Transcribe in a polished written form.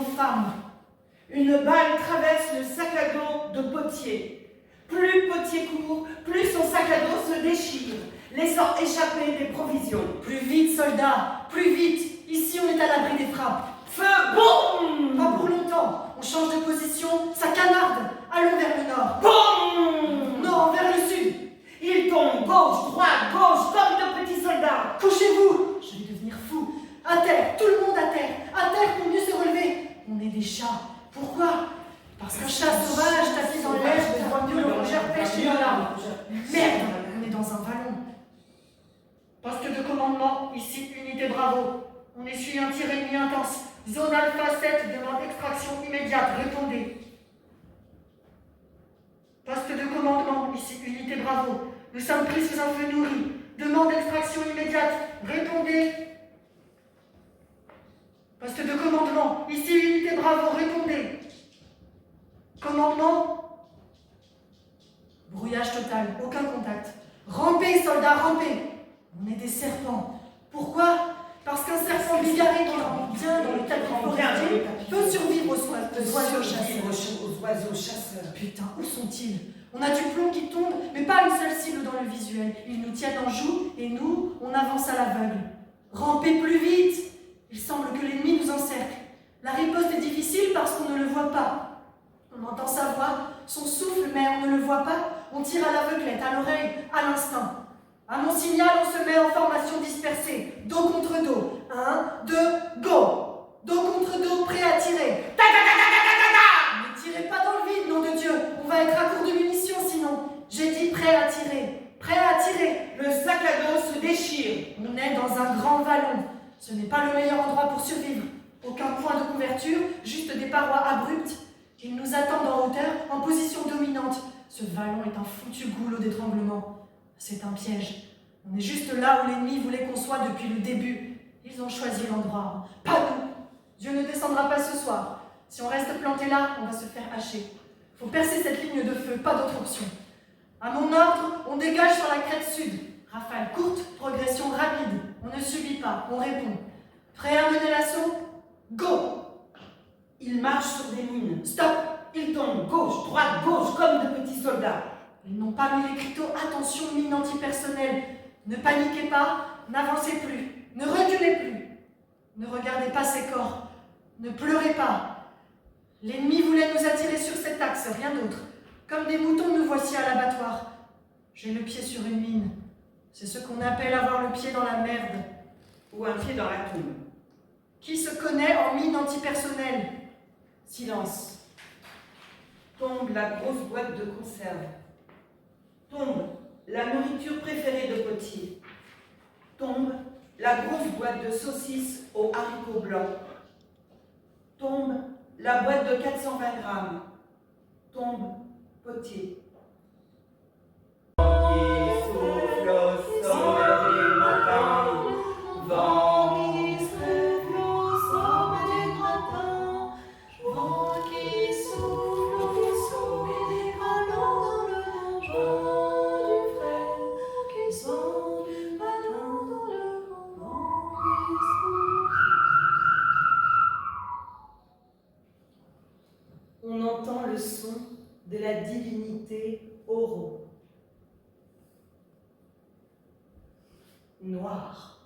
femmes. Une balle traverse le sac à dos de Potier. Plus Potier court, plus son sac à dos se déchire, laissant échapper des provisions. Plus vite, soldats, plus vite. Ici, on est à l'abri des frappes. Feu, boum! Pas pour longtemps. On change de position, ça canarde. Allons vers le nord. Boum! Non, vers le sud. Il tombe gauche, droite, gauche, comme de petits soldats. Couchez-vous. Je vais devenir fou. À terre, tout le monde à terre pour mieux se relever. On est des chats. Pourquoi? Parce qu'un chat sauvage tapis dans l'air de droits mieux le rongeur perché dans l'arbre. Merde, on est dans un vallon. Poste de commandement, ici unité Bravo. On essuie un tir ennemi intense. Zone Alpha 7 demande extraction immédiate. Répondez. Poste de commandement, ici unité Bravo. Nous sommes pris sous un feu nourri. Demande d'extraction immédiate. Répondez. Poste de commandement, ici unité Bravo. Répondez. Commandement. Brouillage total, aucun contact. Rampez, soldats, rampez. On est des serpents. Pourquoi? Parce qu'un serpent bigarré qui rampe bien dans le tapis forestier peut survivre aux oiseaux chasseurs. Putain, où sont-ils? On a du plomb qui tombe, mais pas une seule cible dans le visuel. Ils nous tiennent en joue et nous, on avance à l'aveugle. Rampez plus vite! Il semble que l'ennemi nous encercle. La riposte est difficile parce qu'on ne le voit pas. On entend sa voix, son souffle, mais on ne le voit pas. On tire à l'aveuglette, à l'oreille, à l'instinct. À mon signal, on se met en formation dispersée. Dos contre dos. 1, 2, go! Dos contre dos, prêt à tirer. Ta ta ta ta ta ta ta! Ne tirez pas dans le vide, nom de Dieu. On va être à court de munitions sinon. J'ai dit prêt à tirer. Prêt à tirer. Le sac à dos se déchire. On est dans un grand vallon. Ce n'est pas le meilleur endroit pour survivre. Aucun point de couverture, juste des parois abruptes. Ils nous attendent en hauteur, en position dominante. Ce vallon est un foutu goulot d'étranglement. C'est un piège. On est juste là où l'ennemi voulait qu'on soit depuis le début. Ils ont choisi l'endroit. Pas nous. Dieu ne descendra pas ce soir. Si on reste planté là, on va se faire hacher. Faut percer cette ligne de feu, pas d'autre option. À mon ordre, on dégage sur la crête sud. Rafale courte, progression rapide. On ne subit pas, on répond. Prêt à mener l'assaut? Go! Il marche sur des mines. Stop! Il tombe gauche, droite, gauche, comme de petits soldats. Ils n'ont pas mis les cryptos. Attention, mine antipersonnelle. Ne paniquez pas, n'avancez plus, ne reculez plus. Ne regardez pas ces corps. Ne pleurez pas. L'ennemi voulait nous attirer sur cet axe, rien d'autre. Comme des moutons, nous voici à l'abattoir. J'ai le pied sur une mine. C'est ce qu'on appelle avoir le pied dans la merde. Ou un pied dans la tombe. Qui se connaît en mine antipersonnelle? Silence. Tombe la grosse boîte de conserve. Tombe la nourriture préférée de Potier. Tombe la grosse boîte de saucisses aux haricots blancs. Tombe la boîte de 420 grammes. Tombe Potier. Qui souffle au sommet du matin, vent qui souffle au sommet du matin, vent qui souffle au sommet des grands, vent du frais qui sent du matin, vent qui souffle. On entend le son de la divinité Oro. Noir.